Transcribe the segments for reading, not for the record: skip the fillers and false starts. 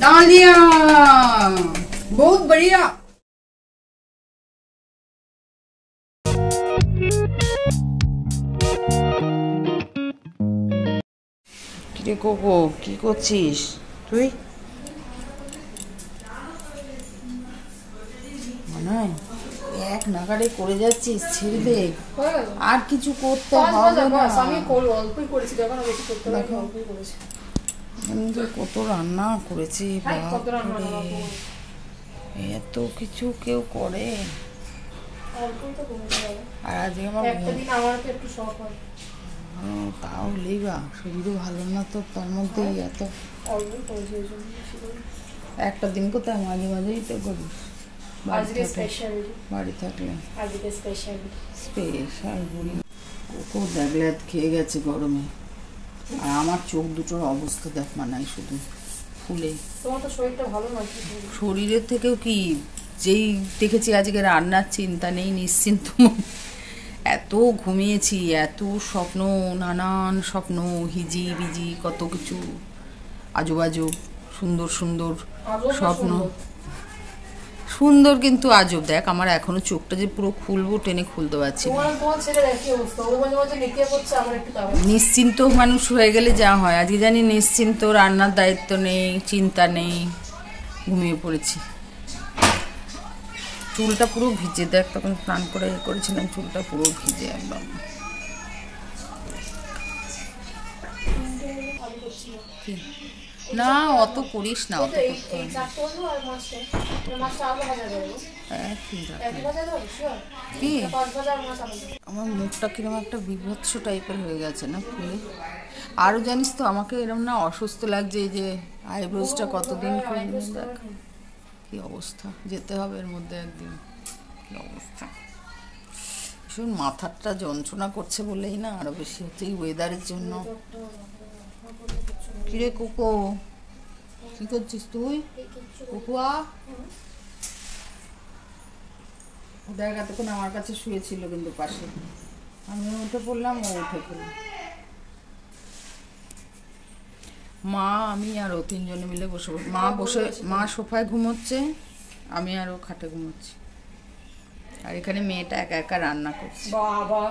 डालिया बहुत बढ़िया। কিরে কোকো কি করছিস তুই? মনে হয় এক নাগাড়ে করে যাচ্ছিস, ছেড়ে দে, আর কিছু করতে হবে না। আমি অল্পই করেছি, কত রান্না করেছি, এত কিছু কেউ করে। আর আজকে তাও লেবা শরীরও ভালো না তো, তার মধ্যেই এত একটা দিন কোথায় মাঝে মাঝেই তো করিস বাড়ি থাকলে। স্পেশাল বলি কোকো দেখলে খেয়ে গেছে গরমে, আর আমার চোখ দুটোর অবস্থা দেখ মানাই শুধু ফুলে। তোমার তো শরীরটা ভালো নয়, শরীরের থেকেও কি যেই দেখেছি আজকে রান্নার চিন্তা নেই, নিশ্চিন্ত। এত ঘুমিয়েছি, এত স্বপ্ন, নানান স্বপ্ন, হিজি বিজি কত কিছু, আজব আজব সুন্দর সুন্দর স্বপ্ন। সুন্দর কিন্তু আজব। দেখ আমার এখনো চোখটা যে পুরো খুলবো টেনে খুলতে পারছি না। নিশ্চিন্ত মানুষ হয়ে গেলে যা হয়, আজকে জানি নিশ্চিন্ত, রান্নার দায়িত্ব নেই, চিন্তা নেই, ঘুমিয়ে পড়েছি। চুলটা পুরো ভিজে, দেখ তখন স্নান করে করেছিলাম, চুলটা পুরো ভিজে একদম। না অত করিস না, অত কি আমার মুখটা কিরকম একটা বিভৎস টাইপের হয়ে গেছে না ফুলে। আরও জানিস তো আমাকে এরকম না অসুস্থ লাগছে, এই যে আইব্রোজটা কতদিন করে দেখ কি অবস্থা, যেতে হবে এর মধ্যে একদিন। কি অবস্থা, ভীষণ মাথাটা যন্ত্রণা করছে বলেই না আরো বেশি হচ্ছে এই ওয়েদারের জন্য। কিরে কোকো কি করছিস তুই? কোকুয়া দেখ এতক্ষণ আমার কাছে শুয়েছিল কিন্তু পাশে, আমি উঠে পড়লাম, ও উঠে পড়লাম। মা আমি আর ও তিনজনে মিলে বসে, মা সোফায় ঘুমোচ্ছে, আমি আর ও খাটে ঘুমোচ্ছি, আর এখানে মেয়েটা একা একা রান্না করছে। বাবা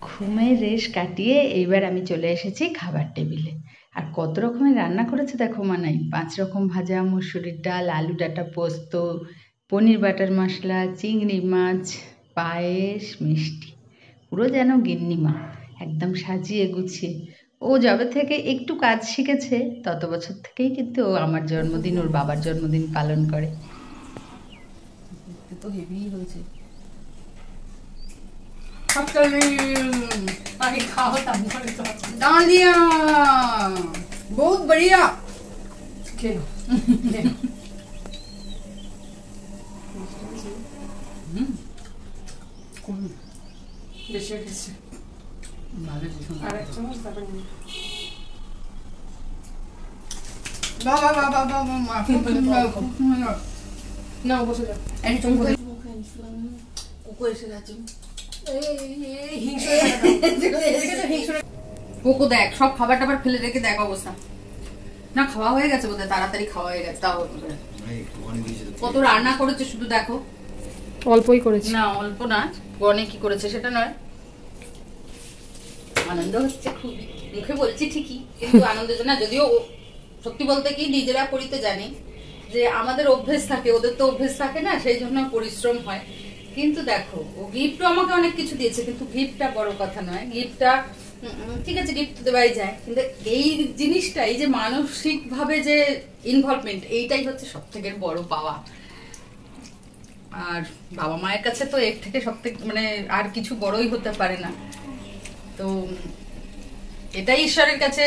ঘুমের রেশ কাটিয়ে এইবার আমি চলে এসেছি খাবার টেবিলে। আর কত রকমের রান্না করেছে দেখো মানাই, 5 রকম ভাজা, মুসুরির ডাল, আলু ডাঁটা পোস্ত, পনির বাটার মশলা, চিংড়ি মাছ, পায়েস, মিষ্টি, পুরো যেন গিন্নি মা, একদম সাজিয়ে গুছিয়ে। ও যবে থেকে একটু কাজ শিখেছে তত বছর থেকেই কিন্তু ও আমার জন্মদিন, ওর বাবার জন্মদিন পালন করে। তো হেভি হয়েছে। डालिया बहुत बढ़िया। না বসে যা, এই তুমি কোকো এসে যাচ্ছে। কোকো দেখ সব খাবার টাবার ফেলে রেখে দেখ অবস্থা। না খাওয়া হয়ে গেছে বোধহয়, তাড়াতাড়ি খাওয়া হয়ে গেছে। তাও কত রান্না করেছে শুধু দেখো। অল্পই করেছে না, অল্প না, গনে কি করেছে সেটা নয়। আনন্দ হচ্ছে খুবই, মুখে বলছি ঠিকই কিন্তু আনন্দ না। যদিও সত্যি বলতে কি নিজেরা করিতে জানি যে আমাদের অভ্যেস থাকে, ওদের তো অভ্যেস থাকে না, সেই জন্য পরিশ্রম হয়। কিন্তু দেখো ও গিফটও আমাকে অনেক কিছু দিয়েছে, কিন্তু গিফটটা বড় কথা নয়। গিফটটা ঠিক আছে, গিফট দেওয়াই যায়, কিন্তু এই জিনিসটা, এই যে মানসিক ভাবে যে ইনভলভমেন্ট, এইটাই হচ্ছে সব থেকে বড় পাওয়া। আর বাবা মায়ের কাছে তো এর থেকে সব থেকে মানে আর কিছু বড়ই হতে পারে না। তো এটাই ঈশ্বরের কাছে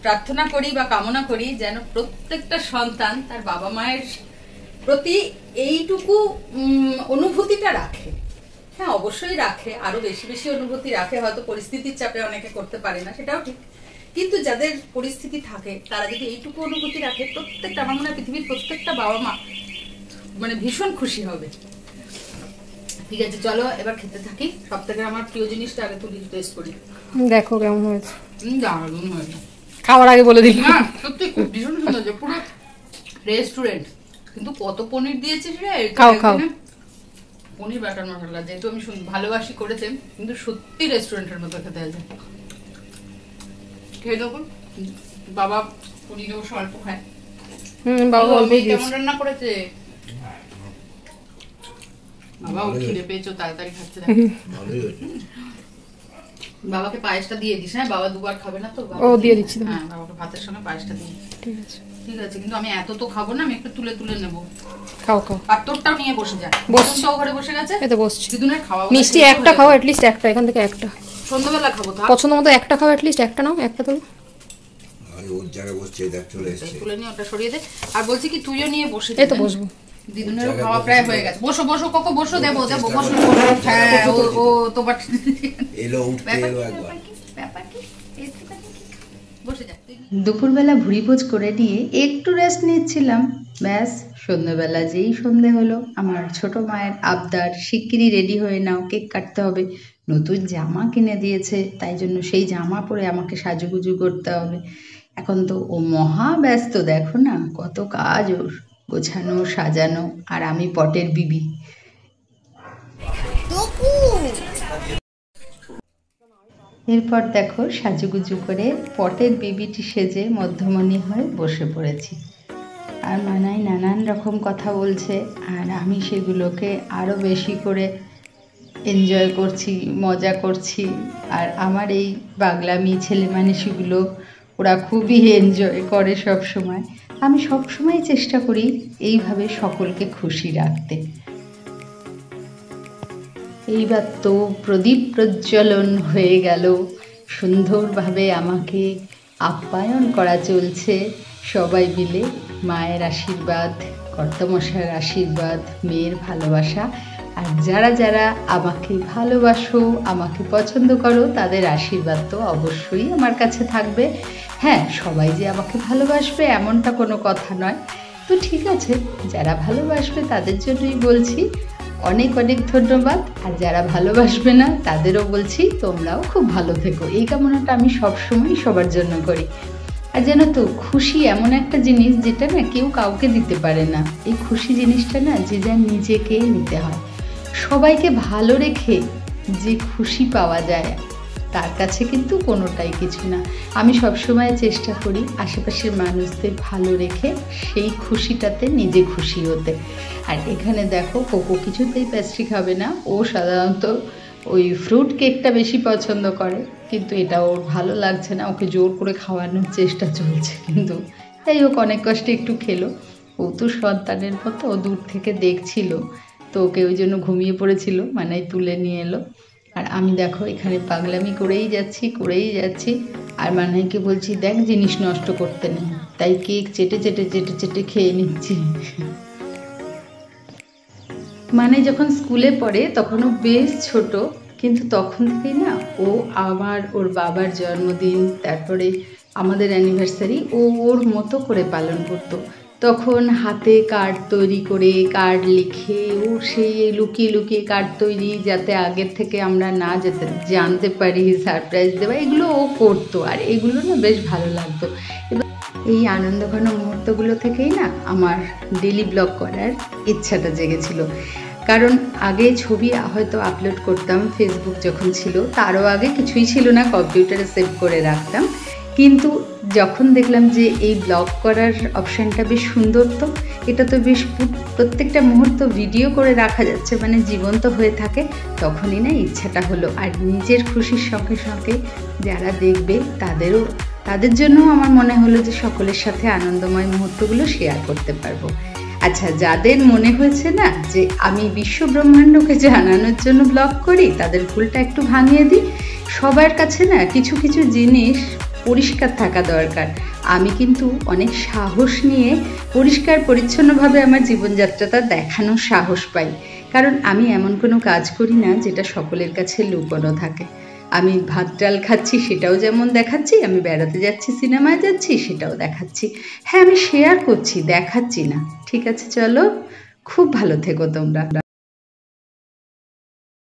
প্রার্থনা করি বা কামনা করি, যেন প্রত্যেকটা সন্তান তার বাবা মায়ের প্রতি এইটুকু অনুভূতিটা রাখে। হ্যাঁ অবশ্যই রাখে, আরো বেশি বেশি অনুভূতি রাখে, হয়তো পরিস্থিতির চাপে অনেকে করতে পারে না, সেটাও ঠিক। কিন্তু যাদের পরিস্থিতি থাকে তারা যদি এইটুকু অনুভূতি রাখে, প্রত্যেকটা, আমার মনে হয় পৃথিবীর প্রত্যেকটা বাবা মা মানে ভীষণ খুশি হবে। ঠিক আছে চলো এবার খেতে থাকি। সব থেকে আমার প্রিয় জিনিসটা আগে তুলি টেস্ট করি, দেখো কেমন হয়েছে। দারুণ হয়েছে। খাওয়ার আগে বলে দিল। না সত্যি খুব ভীষণ সুন্দর, যে পুরো রেস্টুরেন্ট। কিন্তু কত পনির দিয়েছিস রে? খাও, খাও। পনির বাটার মশলা যেহেতু আমি ভালোবাসি করেছেন, কিন্তু সত্যি রেস্টুরেন্টের মতো খেতে আছে। খেয়ে দেখুন, বাবা পনিরও স্বল্প খায়। বাবা অল্পই কেমন দিয়েছে। রান্না করেছে বাবা? খিদে পেয়েছো, তাড়াতাড়ি খাচ্ছে। বাবাকে পায়েসটা দিয়ে দিস। হ্যাঁ, বাবা দুবার খাবে না তো। ও দিয়ে দিচ্ছি। হ্যাঁ, বাবাকে ভাতের সঙ্গে পায়েসটা দিই। ঠিক আছে, ঠিক আছে, কিন্তু আমি এত তো খাবো না, আমি একটু তুলে তুলে নেবো। খাও খাও। আর তোরটাও নিয়ে বসে যা। বসছি। তো ঘরে বসে গেছে। এই তো বসছি। দিদুনের খাওয়া মিষ্টি একটা খাও, অ্যাটলিস্ট একটা, এখান থেকে একটা। সন্ধ্যাবেলা খাবো তো। পছন্দ মতো একটা খাও, অ্যাটলিস্ট একটা নাও, একটা তো। ওর জায়গায় বসছে, দেখ চলে এসেছে। তুলে নিয়ে ওটা সরিয়ে দে। আর বলছি কি, তুইও নিয়ে বসে যা। এই তো বসবো। দিদুনেরও খাওয়া প্রায় হয়ে গেছে। বসো বসো কোকো, বসো। দেবো দেবো, বসো। হ্যাঁ, ও তো বাট এলো, উঠতে এলো একবার। ব্যাপার কি? বসে যা। দুপুরবেলা ভুড়িভোজ করে নিয়ে একটু রেস্ট নিচ্ছিলাম, ব্যাস সন্ধ্যেবেলা যেই সন্ধে হলো, আমার ছোট মায়ের আবদার, শিগগিরই রেডি হয়ে নাও, কেক কাটতে হবে। নতুন জামা কিনে দিয়েছে, তাই জন্য সেই জামা পরে আমাকে সাজুগুজু করতে হবে। এখন তো ও মহা ব্যস্ত, দেখো না কত কাজ ওর, গোছানো সাজানো, আর আমি পটের বিবি। এরপর দেখো সাজুগুজু করে পটের বিবিটি সেজে মধ্যমণি হয়ে বসে পড়েছি। আর মানাই নানান রকম কথা বলছে, আর আমি সেগুলোকে আরও বেশি করে এনজয় করছি, মজা করছি। আর আমার এই পাগলামি ছেলে মানুষগুলো ওরা খুবই এনজয় করে সব সময়। আমি সব সময় চেষ্টা করি এইভাবে সকলকে খুশি রাখতে। এইবার তো প্রদীপ প্রজ্বলন হয়ে গেল, সুন্দরভাবে আমাকে আপ্যায়ন করা চলছে সবাই মিলে। মায়ের আশীর্বাদ, কর্তামশাইয়ের আশীর্বাদ, মেয়ের ভালোবাসা, আর যারা যারা আমাকে ভালোবাসো, আমাকে পছন্দ করো, তাদের আশীর্বাদ তো অবশ্যই আমার কাছে থাকবে। হ্যাঁ, সবাই যে আমাকে ভালোবাসবে এমনটা কোনো কথা নয়। তো ঠিক আছে, যারা ভালোবাসবে তাদের জন্যই বলছি অনেক অনেক ধন্যবাদ, আর যারা ভালোবাসবে না তাদেরও বলছি তোমরাও খুব ভালো থেকো। এই কামনাটা আমি সবসময় সবার জন্য করি। আর জানো তো, খুশি এমন একটা জিনিস যেটা না কেউ কাউকে দিতে পারে না। এই খুশি জিনিসটা না যে যার নিজেকেই নিতে হয়। সবাইকে ভালো রেখে যে খুশি পাওয়া যায় তার কাছে কিন্তু কোনোটাই কিছু না। আমি সবসময় চেষ্টা করি আশেপাশের মানুষদের ভালো রেখে সেই খুশিটাতে নিজে খুশি হতে। আর এখানে দেখো, কোকো কিছুতেই পেস্ট্রি খাবে না, ও সাধারণত ওই ফ্রুট কেকটা বেশি পছন্দ করে, কিন্তু এটা ওর ভালো লাগছে না, ওকে জোর করে খাওয়ানোর চেষ্টা চলছে। কিন্তু যাই হোক, অনেক কষ্টে একটু খেলো। ও তো সন্তানের মতো, ও দূর থেকে দেখছিল, তো ওকে ওই জন্য ঘুমিয়ে পড়েছিল, মানাই তুলে নিয়ে এলো। আর আমি দেখো এখানে পাগলামি করেই যাচ্ছি। আর মানাইকে বলছি দেখ জিনিস নষ্ট করতে নেই, তাই কেক চেটে চেটে চেটে চেটে খেয়ে নিচ্ছি। মানে যখন স্কুলে পড়ে তখনও বেশ ছোট, কিন্তু তখন থেকেই না ও আমার, ওর বাবার জন্মদিন, তারপরে আমাদের অ্যানিভার্সারি ও ওর মতো করে পালন করতো। তখন হাতে কার্ড তৈরি করে, কার্ড লিখে, ও সেই লুকিয়ে লুকিয়ে কার্ড তৈরি, যাতে আগের থেকে আমরা না জানতে পারি, সারপ্রাইজ দেওয়া, এগুলো ও করতো। আর এগুলো না বেশ ভালো লাগতো। এবার এই আনন্দঘন মুহূর্তগুলো থেকেই না আমার ডেলি ব্লগ করার ইচ্ছাটা জেগেছিল। কারণ আগে ছবি হয়তো আপলোড করতাম ফেসবুক যখন ছিল, তারও আগে কিছুই ছিল না, কম্পিউটারে সেভ করে রাখতাম। কিন্তু যখন দেখলাম যে এই ব্লগ করার অপশানটা বেশ সুন্দর, তো এটা তো বেশ প্রত্যেকটা মুহূর্ত ভিডিও করে রাখা যাচ্ছে, মানে জীবন্ত হয়ে থাকে, তখনই না ইচ্ছাটা হলো। আর নিজের খুশির সঙ্গে সঙ্গে যারা দেখবে তাদের জন্য আমার মনে হলো যে সকলের সাথে আনন্দময় মুহূর্তগুলো শেয়ার করতে পারবো। আচ্ছা, যাদের মনে হয়েছে না যে আমি বিশ্ব ব্রহ্মাণ্ডকে জানানোর জন্য ব্লগ করি, তাদের ভুলটা একটু ভাঙিয়ে দিই। সবার কাছে না কিছু কিছু জিনিস পরিষ্কার থাকা দরকার। আমি কিন্তু অনেক সাহস নিয়ে পরিষ্কার পরিচ্ছন্নভাবে আমার জীবনযাত্রাটা দেখানোর সাহস পাই, কারণ আমি এমন কোনো কাজ করি না যেটা সকলের কাছে লুকোনো থাকে। আমি ভাত ডাল খাচ্ছি সেটাও যেমন দেখাচ্ছি, আমি বেড়াতে যাচ্ছি, সিনেমায় যাচ্ছি সেটাও দেখাচ্ছি। হ্যাঁ, আমি শেয়ার করছি, দেখাচ্ছি না। ঠিক আছে, চলো, খুব ভালো থেকো তোমরা।